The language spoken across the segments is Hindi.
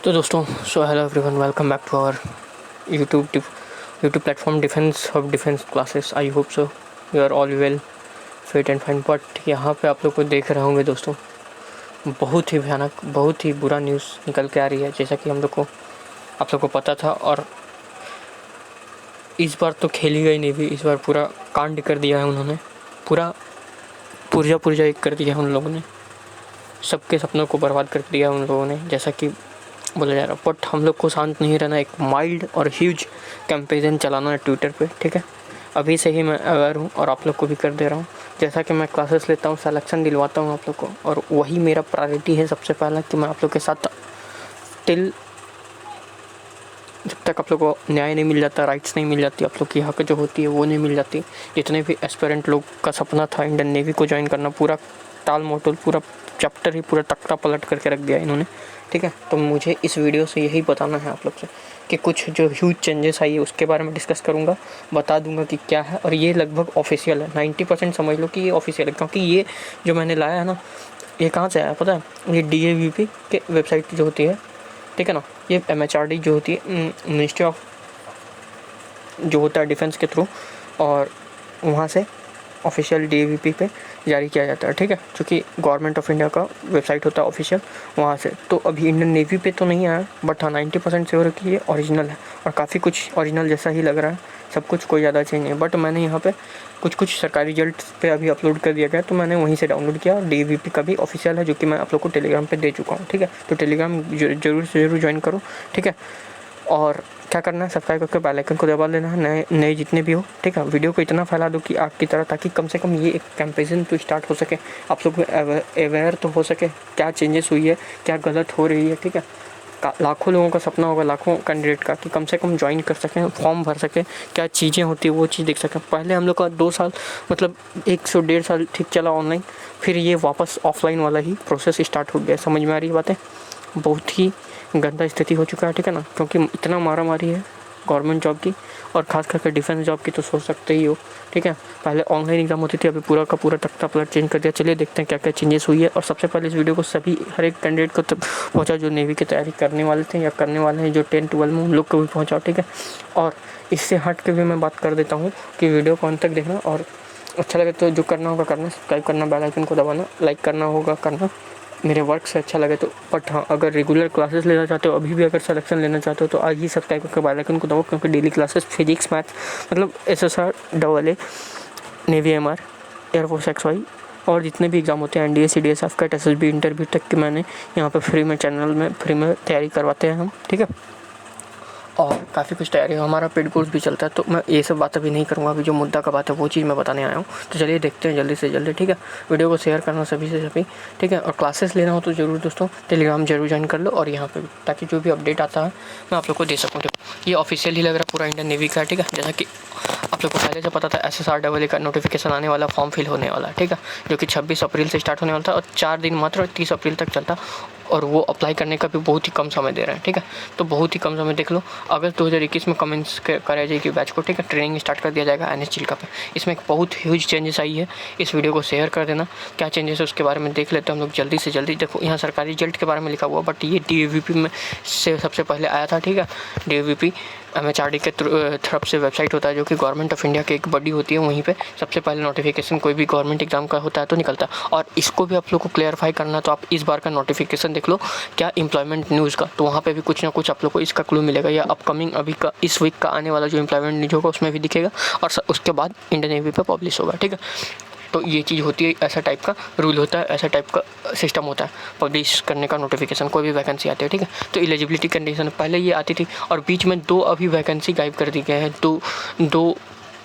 तो दोस्तों hello everyone, welcome back to our YouTube platform defence of defence classes. I hope so you are all well, fit and fine. But यहाँ पे आप लोग को देख रहे होंगे दोस्तों, बहुत ही भयानक, बहुत ही बुरा न्यूज़ निकल के आ रही है। जैसा कि आप लोग को पता था, और इस बार तो खेली गई नहीं भी, इस बार पूरा कांड कर दिया है उन्होंने, पूरा पुर्जा एक कर दिया है उन लोगों ने, सबके सपनों को बर्बाद कर दिया उन लोगों ने, जैसा कि बोला जा रहा। बट हम लोग को शांत नहीं रहना, एक माइल्ड और ह्यूज कैंपेन चलाना है ट्विटर पे, ठीक है। अभी से ही मैं अवेयर हूँ और आप लोग को भी कर दे रहा हूँ। जैसा कि मैं क्लासेस लेता हूँ, सिलेक्शन दिलवाता हूँ आप लोग को, और वही मेरा प्रायोरिटी है सबसे पहला, कि मैं आप लोग के साथ टिल जब तक आप लोग को न्याय नहीं मिल जाता, राइट्स नहीं मिल जाती, आप लोग की हक जो होती है वो नहीं मिल जाती। जितने भी एस्पिरेंट लोग का सपना था इंडियन नेवी को ज्वाइन करना, पूरा टाल मटोल, पूरा चैप्टर ही पूरा तख्ता पलट करके रख दिया इन्होंने, ठीक है। तो मुझे इस वीडियो से यही बताना है आप लोग से कि कुछ जो ह्यूज चेंजेस आई है उसके बारे में डिस्कस करूँगा, बता दूंगा कि क्या है। और ये लगभग ऑफिशियल है, 90% समझ लो कि ये ऑफिशियल है, क्योंकि ये जो मैंने लाया है ना, ये कहाँ से आया पता है? ये DAVP के वेबसाइट जो होती है, ठीक है ना, ये MHRD जो होती है, मिनिस्ट्री ऑफ जो होता है डिफेंस के थ्रू, और वहाँ से ऑफिशियल DAVP पे जारी किया जाता है, ठीक है। क्योंकि गवर्नमेंट ऑफ इंडिया का वेबसाइट होता है ऑफिशियल, वहाँ से। तो अभी इंडियन नेवी पे तो नहीं आया, बट हाँ 90% श्योर है कि ये ओरिजिनल है, और काफ़ी कुछ ओरिजिनल जैसा ही लग रहा है, सब कुछ, कोई ज़्यादा चेंज नहीं है। बट मैंने यहाँ पे कुछ सरकारी रिजल्ट पे अभी अपलोड कर दिया गया, तो मैंने वहीं से डाउनलोड किया। DAVP का भी ऑफिशियल है, जो कि मैं आप लोग को टेलीग्राम पे दे चुका हूँ, ठीक है। तो टेलीग्राम जरूर से ज़रूर ज्वाइन करो, ठीक है। और क्या करना है, सब्सक्राइब करके बेल आइकन को दबा लेना है, नए जितने भी हो, ठीक है। वीडियो को इतना फैला दो कि आग की तरह, ताकि कम से कम ये एक कैंपेन तो स्टार्ट हो सके, आप लोग अवेयर तो हो सके क्या चेंजेस हुई है, क्या गलत हो रही है, ठीक है। लाखों लोगों का सपना होगा, लाखों कैंडिडेट का, कि कम से कम ज्वाइन कर सकें, फॉर्म भर सकें, क्या चीज़ें होती है वो चीज़ देख सकें। पहले हम लोग का 2 साल, मतलब 100-1.5 साल ठीक चला ऑनलाइन, फिर ये वापस ऑफलाइन वाला ही प्रोसेस स्टार्ट हो गया। समझ में आ रही है बातें? बहुत ही गंदा स्थिति हो चुका है, ठीक है ना, क्योंकि इतना मारा मारी है गवर्नमेंट जॉब की, और ख़ास करके डिफेंस जॉब की, तो सोच सकते ही हो, ठीक है। पहले ऑनलाइन एग्जाम होती थी, अभी पूरा का पूरा तख्ता पलट चेंज कर दिया। चलिए देखते हैं क्या क्या चेंजेस हुई है। और सबसे पहले इस वीडियो को हर एक कैंडिडेट को पहुँचा, जो नेवी की तैयारी करने वाले थे या करने वाले हैं, जो 10-12 में, उन लोग को भी पहुँचाओ, ठीक है। और इससे हट के भी मैं बात कर देता हूँ कि वीडियो को अंत तक देखना, और अच्छा लगे तो जो करना होगा करना, सब्सक्राइब करना, बेल आइकन को दबाना, लाइक करना होगा करना, मेरे वर्क से अच्छा लगे तो। बट हाँ, अगर रेगुलर क्लासेस लेना चाहते हो, अभी भी अगर सिलेक्शन लेना चाहते हो, तो आज ही सब्सक्राइब करके बेल आइकन को दबाओ, क्योंकि डेली क्लासेस फिजिक्स, मैथ, मतलब SSR, AA, navy MR, air force XY, और जितने भी एग्ज़ाम होते हैं, NDA, CDS, AFCAT, SSB, interview तक के, मैंने यहाँ पर फ्री में चैनल में फ्री में तैयारी करवाते हैं हम, ठीक है। और काफ़ी कुछ तैयारी है, हमारा पेड कोर्स भी चलता है। तो मैं ये सब बातें भी नहीं करूँगा, अभी जो मुद्दा का बात है वो चीज़ मैं बताने आया हूँ। तो चलिए देखते हैं जल्दी से जल्दी, ठीक है। वीडियो को शेयर करना सभी से सभी, ठीक है। और क्लासेस लेना हो तो ज़रूर दोस्तों टेलीग्राम जरूर ज्वाइन कर लो, और यहाँ पे भी, ताकि जो भी अपडेट आता है मैं आप लोग को दे सकूँ, ठीक है। ये ऑफिशियल ही लग रहा है पूरा इंडियन नेवी का, ठीक है। जैसा कि आप लोग को पहले से पता था, SSR का नोटिफिकेशन आने वाला, फॉर्म फिल होने वाला, ठीक है, जो कि 26 अप्रैल से स्टार्ट होने वाला था, और 4 दिन मात्र 30 अप्रैल तक चलता। और वो अप्लाई करने का भी बहुत ही कम समय दे रहे हैं, ठीक है। तो बहुत ही कम समय, देख लो, अगस्त 2021 में कमेंस कराई जाएगी बैच को, ठीक है। ट्रेनिंग स्टार्ट कर दिया जाएगा NS चिल्का पे। इसमें एक बहुत ह्यूज चेंजेस आई है, इस वीडियो को शेयर कर देना। क्या चेंजेस है उसके बारे में देख लेते हैं हम लोग जल्दी से जल्दी। देखो, यहाँ सरकारी रिजल्ट के बारे में लिखा हुआ, बट ये DAVP में से सबसे पहले आया था, ठीक है। DAVP MHRD के तरफ से वेबसाइट होता है, जो कि गवर्नमेंट ऑफ इंडिया की एक बॉडी होती है, वहीं पे सबसे पहले नोटिफिकेशन कोई भी गवर्नमेंट एग्जाम का होता है तो निकलता है। और इसको भी आप लोग को क्लियरफाई करना, तो आप इस बार का नोटिफिकेशन देख लो, क्या एम्प्लॉयमेंट न्यूज़ का, तो वहाँ पे भी कुछ ना कुछ आप लोग को इसका क्लू मिलेगा, या अपकमिंग अभी का इस वीक का आने वाला जो एम्प्लॉयमेंट न्यूज़ होगा उसमें भी दिखेगा, और उसके बाद इंडियन नेवी पे पब्लिश होगा, ठीक है। तो ये चीज़ होती है, ऐसा टाइप का रूल होता है, ऐसा टाइप का सिस्टम होता है पब्लिश करने का नोटिफिकेशन, कोई भी वैकेंसी आती है, ठीक है। तो एलिजिबिलिटी कंडीशन पहले ये आती थी, और बीच में 2 अभी वैकेंसी गायब कर दी गए हैं, दो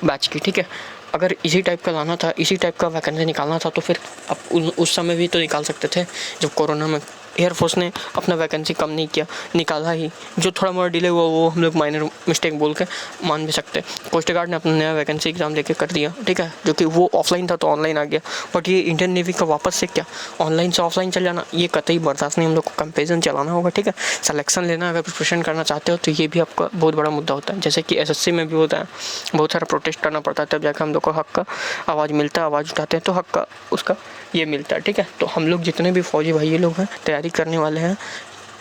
बैच की, ठीक है। अगर इसी टाइप का लाना था, इसी टाइप का वैकेंसी निकालना था, तो फिर आप उस समय भी तो निकाल सकते थे, जब कोरोना में एयरफोर्स ने अपना वैकेंसी कम नहीं किया, निकाला ही। जो थोड़ा मोड़ा डिले हुआ वो हम लोग माइनर मिस्टेक बोल के मान भी सकते हैं। कोस्ट गार्ड ने अपना नया वैकेंसी एग्जाम लेके कर दिया, ठीक है, जो कि वो ऑफलाइन था तो ऑनलाइन आ गया। बट ये इंडियन नेवी का वापस से क्या ऑनलाइन से ऑफलाइन चल जाना, ये कतई बर्दाश्त नहीं। हम लोग को कंपेरिजन चलाना होगा, ठीक है। सिलेक्शन लेना, अगर प्रिपरेशन करना चाहते हो, तो ये भी आपका बहुत बड़ा मुद्दा होता है। जैसे कि SSC में भी होता है, बहुत सारा प्रोटेस्ट करना पड़ता है, तब जाकर हम लोग को हक का आवाज़ मिलता है, आवाज़ उठाते हैं तो हक का उसका ये मिलता है, ठीक है। तो हम लोग जितने भी फौजी भाई लोग हैं, तैयारी करने वाले हैं,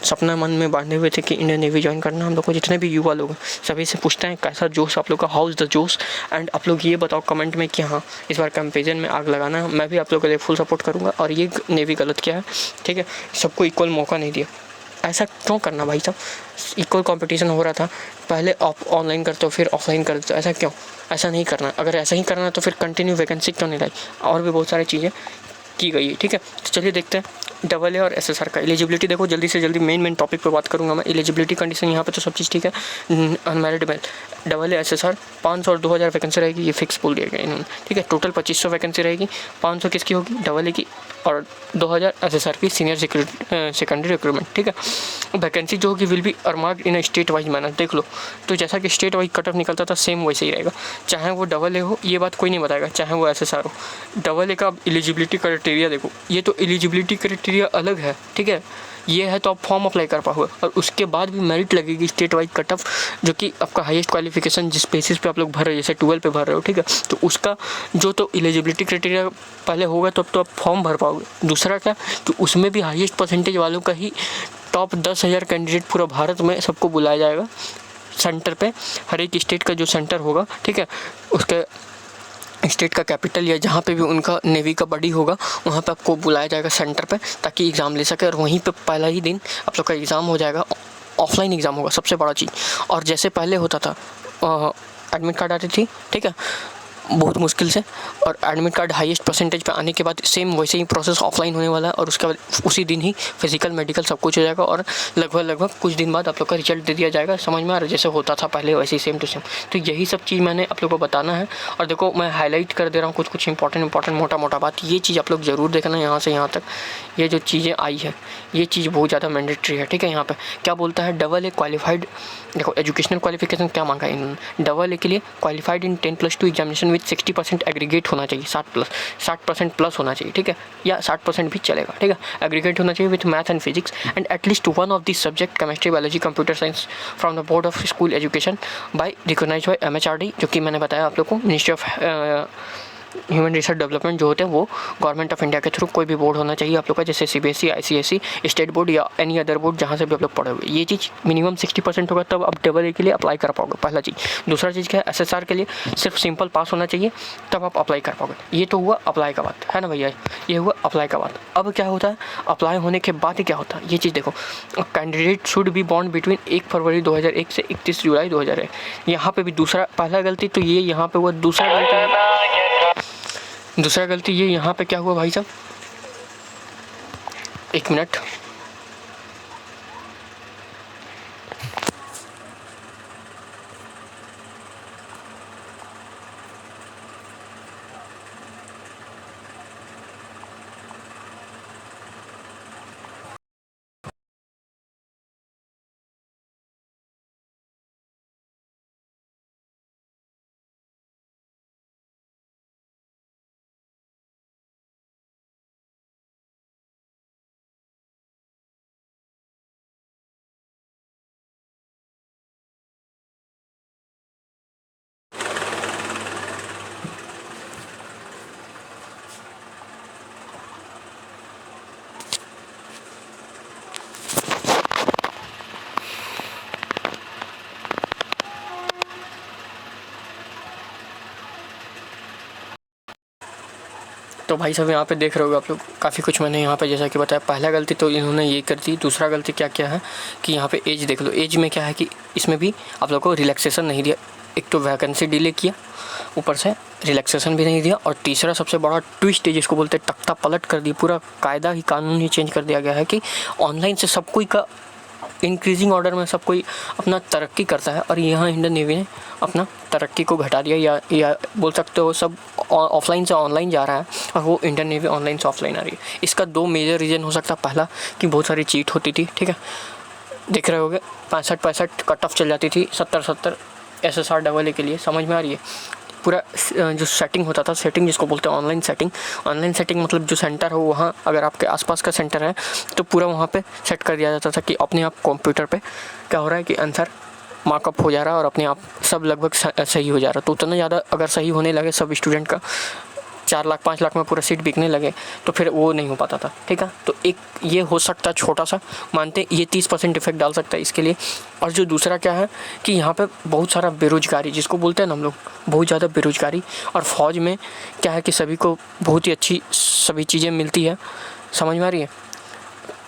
सपना मन में बांधे हुए थे कि इंडियन नेवी ज्वाइन करना। हम लोग को जितने भी युवा लोग हैं सभी से पूछते हैं कैसा जोश आप लोग का, हाउ इज़ द जोश। एंड आप लोग ये बताओ कमेंट में कि हाँ इस बार कंपेरिजन में आग लगाना है। मैं भी आप लोगों के लिए फुल सपोर्ट करूँगा। और ये नेवी गलत किया है, ठीक है, सबको इक्वल मौका नहीं दिया। ऐसा क्यों करना भाई साहब, इक्वल कंपटीशन हो रहा था, पहले आप ऑनलाइन करते हो फिर ऑफलाइन करते हो, ऐसा क्यों? ऐसा नहीं करना। अगर ऐसा ही करना है तो फिर कंटिन्यू वैकेंसी क्यों नहीं लाई? और भी बहुत सारी चीज़ें की गई है, ठीक है। तो चलिए देखते हैं AA और SSR का एलिजिबिलिटी। देखो जल्दी से जल्दी मेन टॉपिक पे बात करूंगा मैं। एलिजिबिलिटी कंडीशन यहाँ पे तो सब चीज़ ठीक है। अनमैरिड मेल AA SSR 500 और 2000 वैकेंसी रहेगी, ये फिक्स बोल दिया गया इन्होंने, ठीक है। टोटल 2500 वैकेंसी रहेगी। 500 किसकी होगी? AA की, और 2000 SSR की सीनियर सेकेंडरी रिक्रूटमेंट, ठीक है। वैकेंसी जो होगी will be earmarked in state wise manner. देख लो तो जैसा कि स्टेट वाइज कट ऑफ निकलता था सेम वैसे ही रहेगा, चाहे वो AA हो, ये बात कोई नहीं बताएगा, चाहे वो SSR हो। AA का एलिजिबिलिटी क्राइटेरिया देखो, ये तो एलिजिबिलिटी क्राइटेरिया अलग है, ठीक है। ये है तो आप फॉर्म अप्लाई कर पाओगे और उसके बाद भी मेरिट लगेगी स्टेट वाइज कट ऑफ, जो कि आपका हाईएस्ट क्वालिफिकेशन जिस बेसिस पे आप लोग भर रहे हो, जैसे 12 पे भर रहे हो, ठीक है। तो उसका जो तो एलिजिबिलिटी क्राइटेरिया पहले होगा तब तो आप फॉर्म भर पाओगे। दूसरा क्या, तो उसमें भी हाईएस्ट परसेंटेज वालों का ही टॉप 10,000 कैंडिडेट पूरा भारत में सबको बुलाया जाएगा सेंटर पे। हर एक स्टेट का जो सेंटर होगा, ठीक है, उसके स्टेट का कैपिटल या जहाँ पे भी उनका नेवी का बॉडी होगा वहाँ पे आपको बुलाया जाएगा सेंटर पे, ताकि एग्ज़ाम ले सके। और वहीं पे पहला ही दिन आप लोग का एग्ज़ाम हो जाएगा, ऑफलाइन एग्ज़ाम होगा, सबसे बड़ा चीज़। और जैसे पहले होता था एडमिट कार्ड आती थी, ठीक है, बहुत मुश्किल से, और एडमिट कार्ड हाईएस्ट परसेंटेज पे आने के बाद सेम वैसे ही प्रोसेस ऑफलाइन होने वाला है। और उसके बाद उसी दिन ही फिजिकल मेडिकल सब कुछ हो जाएगा और लगभग कुछ दिन बाद आप लोग का रिजल्ट दे दिया जाएगा। समझ में आ रहा है? जैसे होता था पहले वैसे ही सेम टू सेम। तो यही सब चीज़ मैंने आप लोग को बताना है। और देखो मैं हाईलाइट कर दे रहा हूँ कुछ इंपॉर्टेंट मोटा बात। ये चीज़ आप लोग ज़रूर देखना यहाँ से यहाँ तक। ये जो चीज़ें आई है ये चीज़ बहुत ज़्यादा मैंडेटरी है, ठीक है। यहाँ पर क्या बोलता है, AA क्वालिफाइड, देखो एजुकेशनल क्वालिफिकेशन क्या मांगा इन्होंने। AA के लिए qualified in 10+2 examination with 60% aggregate होना चाहिए, 60% प्लस होना चाहिए, ठीक है, या 60% भी चलेगा, ठीक है। एग्रीगेट होना चाहिए with math and physics and at least one of this subject chemistry, biology, computer science from the board of school education by recognised by MHRD, जो कि मैंने बताया आप लोग को, ministry of human resource development जो होते हैं वो गवर्नमेंट ऑफ इंडिया के थ्रू कोई भी बोर्ड होना चाहिए आप लोग का, जैसे CBSE, ICSE, स्टेट बोर्ड या एनी अदर बोर्ड जहाँ से भी आप लोग पढ़े हुए। ये चीज़ मिनिमम 60% होगा तब आप AA के लिए अप्लाई कर पाओगे, पहला चीज़। दूसरा चीज़ क्या है, SSR के लिए सिर्फ सिंपल पास होना चाहिए तब आप अप्लाई कर पाओगे। ये तो हुआ अप्लाई का बात, है ना भैया, ये हुआ अप्लाई का बात। अब क्या होता है, अप्लाई होने के बाद ही क्या होता है, ये चीज़ देखो। Candidate should be born between 1 फरवरी 2001 से 31 जुलाई 2001। यहाँ पे भी दूसरा, पहला गलती तो ये यहाँ पे हुआ, दूसरा गलती ये यहाँ पे क्या हुआ भाई साहब, एक मिनट। तो भाई साहब यहाँ पे देख रहे हो आप लोग, काफ़ी कुछ मैंने यहाँ पे जैसा कि बताया। पहला गलती तो इन्होंने ये कर दी। दूसरा गलती क्या क्या है कि यहाँ पे एज देख लो। एज में क्या है कि इसमें भी आप लोग को रिलैक्सेशन नहीं दिया। एक तो वैकेंसी डिले किया, ऊपर से रिलैक्सेशन भी नहीं दिया, और तीसरा सबसे बड़ा ट्विस्ट है जिसको बोलते हैं तख्ता पलट कर दी। पूरा कायदा ही, कानून ही चेंज कर दिया गया है कि ऑनलाइन से सब कोई का इंक्रीजिंग ऑर्डर में सब कोई अपना तरक्की करता है, और यहाँ इंडियन नेवी ने अपना तरक्की को घटा दिया, या बोल सकते हो सब ऑफलाइन से ऑनलाइन जा रहा है और वो इंडियन नेवी ऑनलाइन से ऑफलाइन आ रही है। इसका 2 मेजर रीज़न हो सकता है। पहला कि बहुत सारी चीट होती थी, ठीक है, देख रहे होगे 65 कट ऑफ चल जाती थी, 70 SSR AA के लिए। समझ में आ रही है? पूरा जो सेटिंग होता था, सेटिंग जिसको बोलते हैं ऑनलाइन सेटिंग मतलब जो सेंटर हो वहाँ अगर आपके आसपास का सेंटर है तो पूरा वहाँ पे सेट कर दिया जाता था कि अपने आप कंप्यूटर पे क्या हो रहा है कि आंसर मार्कअप हो जा रहा है और अपने आप सब लगभग सही हो जा रहा है। तो उतना ज़्यादा अगर सही होने लगे सब स्टूडेंट का 4 लाख 5 लाख में पूरा सीट बिकने लगे तो फिर वो नहीं हो पाता था, ठीक है। तो एक ये हो सकता है छोटा सा, मानते ये 30% इफेक्ट डाल सकता है इसके लिए। और जो दूसरा क्या है कि यहाँ पे बहुत सारा बेरोजगारी, जिसको बोलते हैं ना हम लोग, बहुत ज़्यादा बेरोजगारी। और फौज में क्या है कि सभी को बहुत ही अच्छी सभी चीज़ें मिलती है, समझ में आ रही है,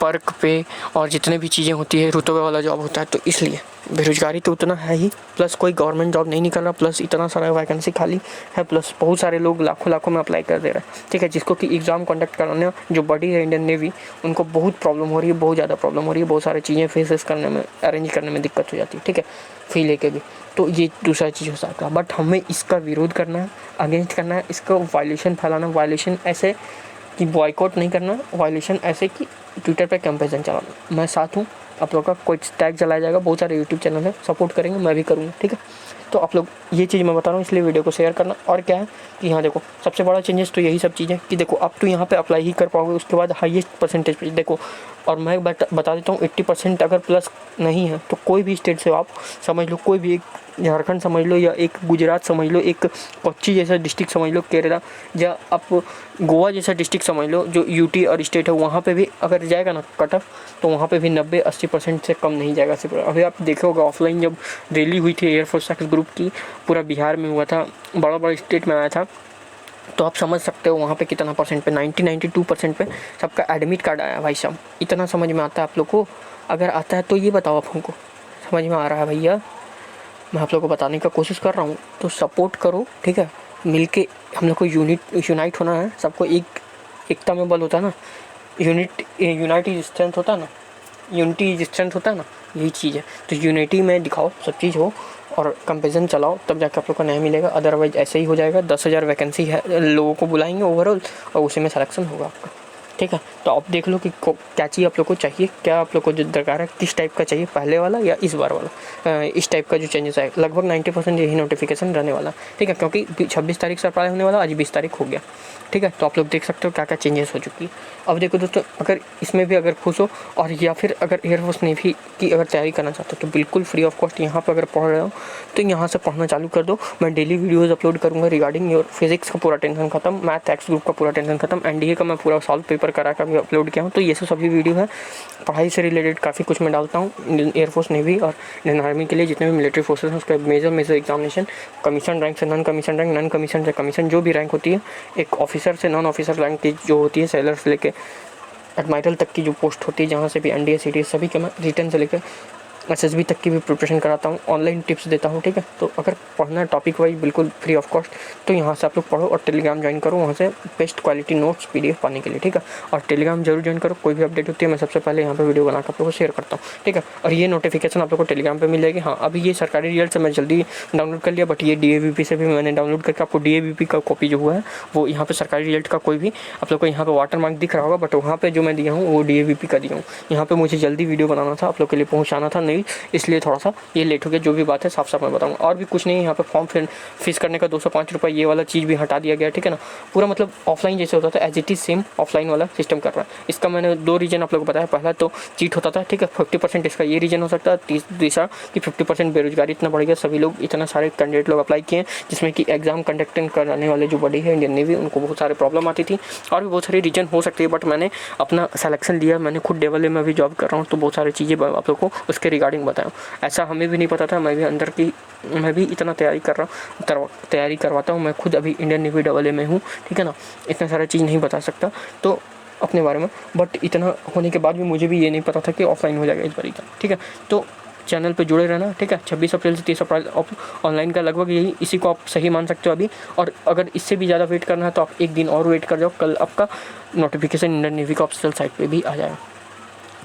पर्क पे और जितने भी चीज़ें होती है, रुतबे वाला जॉब होता है, तो इसलिए बेरोजगारी तो उतना है ही, प्लस कोई गवर्नमेंट जॉब नहीं निकल रहा, प्लस इतना सारा वैकेंसी खाली है, प्लस बहुत सारे लोग लाखों लाखों में अप्लाई कर दे रहे हैं, ठीक है। जिसको कि एग्ज़ाम कंडक्ट कराने जो बड़ी है इंडियन नेवी, उनको बहुत प्रॉब्लम हो रही है, बहुत ज़्यादा प्रॉब्लम हो रही है, बहुत सारी चीज़ें फेसेस करने में, अरेंज करने में दिक्कत हो जाती है, ठीक है, फ़ी लेके भी। तो ये दूसरा चीज़ हो सकता है, बट हमें इसका विरोध करना है, अगेंस्ट करना है, इसका वायलेशन फैलाना, वायलेशन ऐसे कि बॉयकॉट नहीं करना, वायलेशन ऐसे कि ट्विटर पे कंपेरिजन चलाना। मैं साथ हूँ, आप लोग का कोई टैग चलाया जाएगा, बहुत सारे यूट्यूब चैनल है, सपोर्ट करेंगे, मैं भी करूँगा, ठीक है। तो आप लोग ये चीज़ मैं बता रहा हूँ, इसलिए वीडियो को शेयर करना। और क्या है कि यहाँ देखो सबसे बड़ा चेंजेस तो यही सब चीज़ें कि देखो अब तो यहाँ पे अप्लाई ही कर पाओगे, उसके बाद हाईएस्ट परसेंटेज पे देखो। और मैं बता देता हूँ 80% अगर प्लस नहीं है तो कोई भी स्टेट से आप समझ लो, कोई भी एक झारखंड समझ लो, या एक गुजरात समझ लो, एक कोच्चि जैसा डिस्ट्रिक्ट समझ लो, केरला, या आप गोवा जैसा डिस्ट्रिक्ट समझ लो, जो यूटी और स्टेट है, वहाँ पे भी अगर जाएगा ना कट ऑफ, तो वहाँ पे भी 90-80% से कम नहीं जाएगा सिर्फ। अभी आप देखे होगा ऑफलाइन जब रैली हुई थी एयरफोर्स एक्स ग्रुप की, पूरा बिहार में हुआ था, बड़ा बड़ा स्टेट में आया था, तो आप समझ सकते हो वहाँ पे कितना परसेंट पे 92% पे सबका एडमिट कार्ड आया भाई साहब। इतना समझ में आता है आप लोग को? अगर आता है तो ये बताओ आप हमको, समझ में आ रहा है भैया? मैं आप लोग को बताने का कोशिश कर रहा हूँ, तो सपोर्ट करो, ठीक है। मिलके हम लोग को यूनाइट होना है, सबको एकता में बल होता है ना, यूनाइट इज स्ट्रेंथ होता है ना, यूनिटी इज स्ट्रेंथ होता है ना, यही चीज़ है। तो यूनिटी में दिखाओ, सब चीज़ हो और कंपेरिजन चलाओ, तब जाकर आप लोग को न्याय मिलेगा। अदरवाइज ऐसे ही हो जाएगा, 10,000 वैकेंसी है, लोगों को बुलाएंगे ओवरऑल और उसी में सिलेक्शन होगा आपका, ठीक है। तो आप देख लो कि क्या चाहिए आप लोग को, चाहिए क्या आप लोग को, जो दरकार है किस टाइप का चाहिए, पहले वाला या इस बार वाला। इस टाइप का जो चेंजेस आए, लगभग 90% यही नोटिफिकेशन रहने वाला, ठीक है, क्योंकि 26 तारीख से अप्लाई होने वाला, आज 20 तारीख हो गया, ठीक है। तो आप लोग देख सकते हो क्या क्या चेंजेस हो चुकी है। अब देखो दोस्तों, अगर इसमें भी अगर खुश हो, और या फिर अगर एयरफोर्स नेवी की अगर तैयारी करना चाहते हो, तो बिल्कुल फ्री ऑफ कॉस्ट यहाँ पर अगर पढ़ रहे हो तो यहाँ से पढ़ना चालू कर दो। मैं डेली वीडियोज़ अपलोड करूँगा रिगार्डिंग योर फिजिक्स का पूरा टेंशन खत्म, मैथ एक्स ग्रुप का पूरा टेंशन खत्म, एनडीए का मैं पूरा सॉल्व पेपर करा कर भी अपलोड किया हूँ। तो ये सभी वीडियो है, पढ़ाई से रिलेटेड काफ़ी कुछ मैं डालता हूँ। एयरफोर्स नेवी और इंडियन आर्मी के लिए जितने भी मिलिट्री फोर्सेस हैं, उसका मेजर एग्जामिनेशन, कमीशन रैंक से non commission rank, non commission से कमीशन, जो भी रैंक होती है, एक ऑफिसर से नॉन ऑफिसर रैंक की जो होती है, सेलर से लेके एडमाइरल तक की जो पोस्ट होती है, जहाँ से भी एनडीए सीटी सभी के मैं रिटर्न से लेकर एसएसबी तक की भी प्रिपरेशन कराता हूँ, ऑनलाइन टिप्स देता हूँ, ठीक है। तो अगर पढ़ना है टॉपिक वाइज बिल्कुल फ्री ऑफ कॉस्ट, तो यहाँ से आप लोग पढ़ो और टेलीग्राम ज्वाइन करो, वहाँ से बेस्ट क्वालिटी नोट्स पीडीएफ पाने के लिए, ठीक है। और टेलीग्राम जरूर ज्वाइन करो, कोई भी अपडेट होती है मैं सबसे पहले यहाँ पे वीडियो बनाकर आप लोगों को शेयर करता हूँ, ठीक है। और ये नोटिफिकेशन आप लोग को टेलीग्राम पर मिल जाएगी। हाँ, अभी ये सरकारी रिजल्ट से मैं जल्दी डाउनलोड कर लिया, बट ये डीएवीपी से भी मैंने डाउनलोड करके आपको डीएवीपी का कॉपी जो हुआ है वो यहाँ पे सरकारी रिजल्ट का कोई भी आप लोग को यहाँ पे वाटर मार्क दिख रहा होगा, बट वहाँ पे जो मैं दिया हूँ वो डीएवीपी का दिया हूँ। यहाँ पे मुझे जल्दी वीडियो बनाना था, आप लोग के लिए पहुँचाना था, नहीं इसलिए थोड़ा सा ये लेट हो गया। जो भी बात है साफ साफ मैं बताऊंगा, और भी कुछ नहीं है। यहाँ पे फॉर्म फीस करने का 205 रुपये, ये वाला चीज़ भी हटा दिया गया, ठीक है ना। पूरा मतलब ऑफलाइन जैसे होता था as it is same offline वाला सिस्टम कर रहा है। इसका मैंने 2 रीजन आप लोग को बताया, पहला तो चीट होता था, ठीक है, 50% इसका ये रीजन हो सकता है, तीसरा कि 50% बेरोजगारी इतना बढ़ गया, सभी लोग इतना सारे कैंडिडेट लोग अप्लाई किए, जिसमें कि एग्जाम कंडक्टिंग कराने वाले जो बड़ी है इंडियन नेवी, उनको बहुत सारे प्रॉब्लम आती थी, और भी बहुत सारी रीजन हो सकती है। बट मैंने अपना सिलेक्शन लिया, मैंने खुद डेवल में भी जॉब कर रहा हूँ, तो बहुत सारी चीज़ें आप लोग को उसके रिगार्डिंग बताऊँ। ऐसा हमें भी नहीं पता था, मैं भी इतना तैयारी करवाता हूँ। मैं खुद अभी इंडियन नेवी AA में हूँ, ठीक है ना। इतना सारा चीज़ नहीं बता सकता तो अपने बारे में, बट इतना होने के बाद भी मुझे भी ये नहीं पता था कि ऑफलाइन हो जाएगा इस बार एग्जाम, ठीक है। तो चैनल पे जुड़े रहना, ठीक है। 26 अप्रैल से 30 अप्रैल ऑनलाइन का लगभग यही, इसी को आप सही मान सकते हो अभी। और अगर इससे भी ज़्यादा वेट करना है तो आप एक दिन और वेट कर जाओ, कल आपका नोटिफिकेशन इंडियन नेवी का ऑफिशियल साइट पर भी आ जाएगा।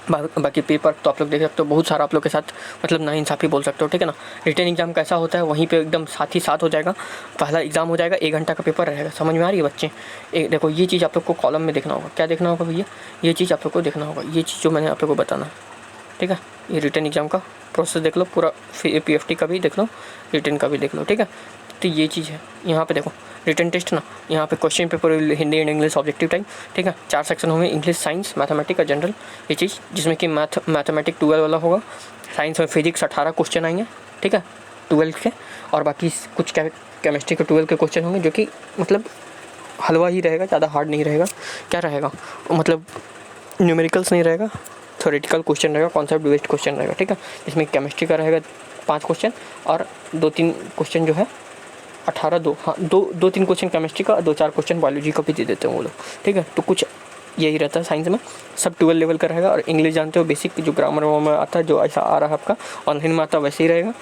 बाकी पेपर तो आप लोग देख सकते हो, बहुत सारा आप लोग के साथ मतलब नाइंसाफ़ी बोल सकते हो, ठीक है ना। रिटन एग्जाम कैसा होता है वहीं पे एकदम साथ ही साथ हो जाएगा। पहला एग्जाम हो जाएगा, 1 घंटा का पेपर रहेगा, समझ में आ रही है बच्चे। देखो ये चीज़ आप लोग को कॉलम में देखना होगा, क्या देखना होगा भैया, ये चीज़ आप लोग को देखना होगा, ये चीज़ जो मैंने आप लोग को बताना, ठीक है। ये रिटन एग्जाम का प्रोसेस देख लो पूरा, PFT का भी देख लो, रिटन का भी देख लो, ठीक है। तो ये चीज़ है, यहाँ पे देखो रिटन टेस्ट ना, यहाँ पे question paper Hindi and English objective type, ठीक है। 4 सेक्शन होंगे, इंग्लिश, साइंस, मैथमेटिक्स और जनरल, ये चीज़, जिसमें कि मैथमेटिक्स 12 वाला होगा। साइंस में फिजिक्स 18 क्वेश्चन आएंगे, ठीक है, 12 के। और बाकी कुछ केमिस्ट्री के 12 के क्वेश्चन होंगे, जो कि मतलब हलवा ही रहेगा, ज़्यादा हार्ड नहीं रहेगा। क्या रहेगा, मतलब न्यूमेरिकल्स नहीं रहेगा, थ्योरेटिकल क्वेश्चन रहेगा, कॉन्सेप्ट बेस्ड क्वेश्चन रहेगा, ठीक है। इसमें केमिस्ट्री का रहेगा 5 क्वेश्चन और 2-3 क्वेश्चन जो है 2-3 क्वेश्चन केमिस्ट्री का, 2-4 क्वेश्चन बायोलॉजी का भी दे देते हैं वो लोग, ठीक है। तो कुछ यही रहता है साइंस में। सब 12 लेवल का रहेगा और इंग्लिश जानते हो बेसिक जो ग्रामर में आता है, जो ऐसा आ रहा है आपका ऑनलाइन में आता है वैसे ही रहेगा।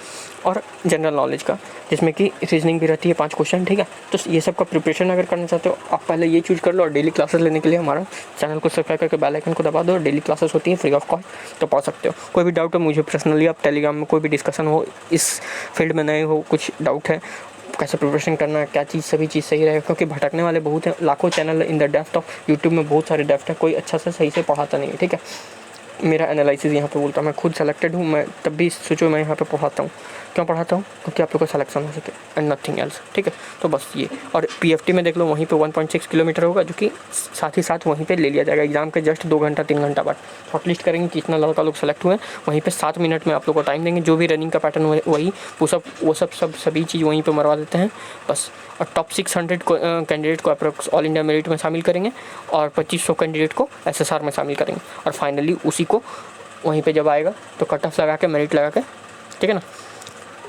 और जनरल नॉलेज का जिसमें कि रीजनिंग भी रहती है 5 क्वेश्चन, ठीक है। तो ये सब का प्रिपरेशन अगर करना चाहते हो आप पहले ये चूज कर लो। और डेली क्लासेस लेने के लिए हमारा चैनल को सब्सक्राइब करके बेल आइकन को दबा दो। डेली क्लासेस होती हैं फ्री ऑफ कॉस्ट, तो पढ़ सकते हो। कोई भी डाउट हो मुझे पर्सनली आप टेलीग्राम में, कोई भी डिस्कशन हो, इस फील्ड में नए हो, कुछ डाउट है कैसे प्रिपरेशन करना है, क्या चीज़ सभी चीज़ सही रहेगा, क्योंकि भटकने वाले बहुत हैं। लाखों channel in the depth of YouTube में बहुत सारे डेप्थ है, कोई अच्छा से सही से पढ़ाता नहीं है, ठीक है। मेरा एनालिसिस यहाँ पे बोलता हूँ, मैं खुद सेलेक्टेड हूँ, मैं तब भी सोचो मैं यहाँ पे पढ़ाता हूँ। क्यों पढ़ाता हूँ, क्योंकि आप लोग का सिलेक्शन हो सके एंड नथिंग एल्स, ठीक है। तो बस ये, और पीएफटी में देख लो वहीं पे 1.6 किलोमीटर होगा, जो कि साथ ही साथ वहीं पे ले लिया जाएगा एग्जाम के जस्ट 2 घंटा 3 घंटा बाद। शॉर्टलिस्ट करेंगे कितना लड़का लोग सेलेक्ट हुए हैं, वहीं पे 7 मिनट में आप लोग को टाइम देंगे। जो भी रनिंग का पैटर्न वही पुशअप वो सभी चीज़ वहीं पर मरवा देते हैं बस। और टॉप 600 कैंडिडेट को अप्रोक्स ऑल इंडिया मेरिट में शामिल करेंगे और 2500 कैंडिडेट को एसएसआर में शामिल करेंगे। और फाइनली उसी को वहीं पे जब आएगा तो कट ऑफ लगा के मेरिट लगा के, ठीक है ना,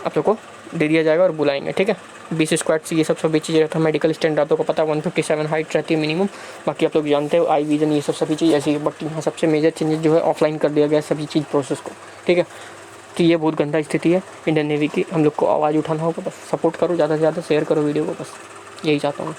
आप लोग को दे दिया जाएगा और बुलाएंगे, ठीक है। 20 स्क्वाड्स ये सब चीज़ें रहता है। मेडिकल स्टैंडर्ड आप लोग को पता है 157 हाइट रहती है मिनिमम। बाकी आप लोग जानते हो आई विजन ये सभी चीज़ ऐसी है। बट यहाँ सबसे मेजर चेंजेस जो है ऑफलाइन कर दिया गया सभी चीज़ प्रोसेस को, ठीक है। तो ये बहुत गंदा स्थिति है इंडियन नेवी की। हम लोग को आवाज़ उठाना होगा, बस सपोर्ट करो, ज़्यादा से ज़्यादा शेयर करो वीडियो को, बस यही चाहता हूँ।